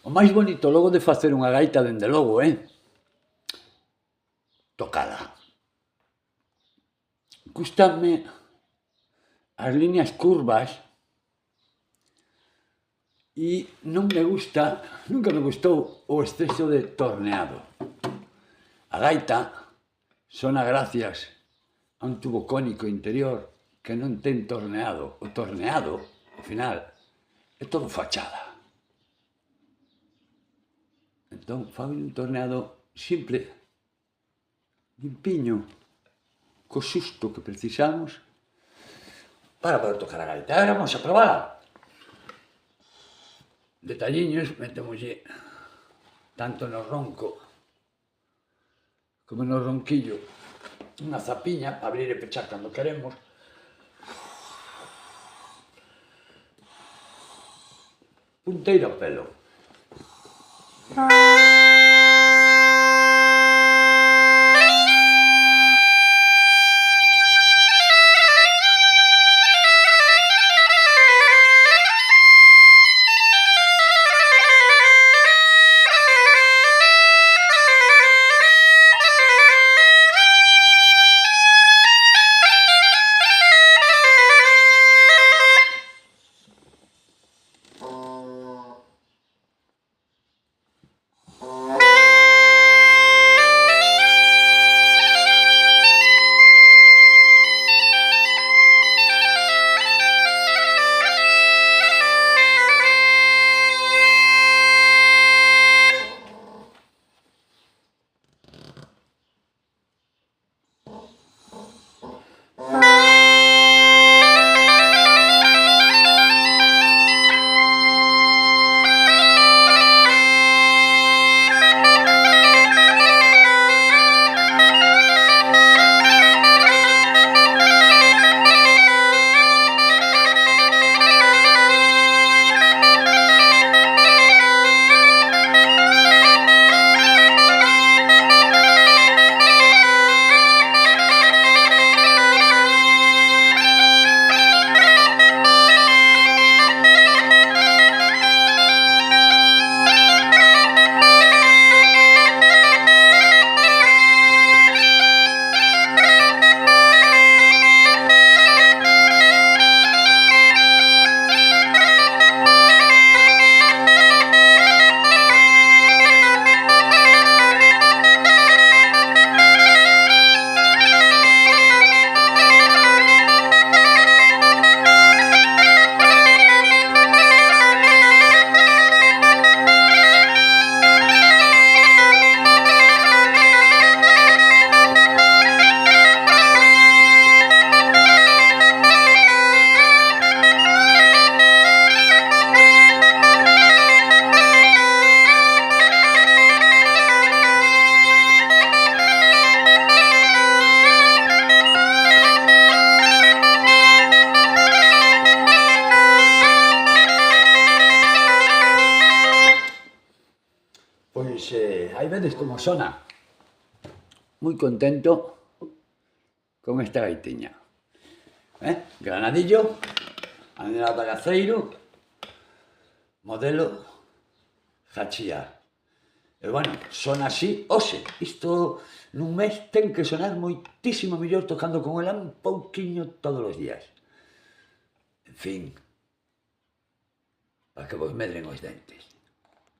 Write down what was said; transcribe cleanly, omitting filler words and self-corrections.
O máis bonito logo de facer unha gaita, dende logo, tocala. Gústanme as liñas curvas e non me gusta, nunca me gustou o exceso de torneado. A gaita sona gracias a un tubo cónico interior que non ten torneado. O torneado, ao final, é todo fachada. Entón, fago un torneado simple, limpiño, co xusto que precisamos para poder tocar a gaita. Agora vamos a probala. Detalliños, metémoslle tanto no ronco como no ronquillo unha zapiña para abrir e pechar cando queremos. Punteiro ao pelo. Pois aí vedes como sona. Moi contento con esta gaitiña. Granadillo, Manuel Bagaceiro, modelo Hachía. E bueno, sona así hoxe. Isto nun mes ten que sonar moitísimo mellor tocando con ela un pouquiño todos os días. En fin, para que vos medren os dentes.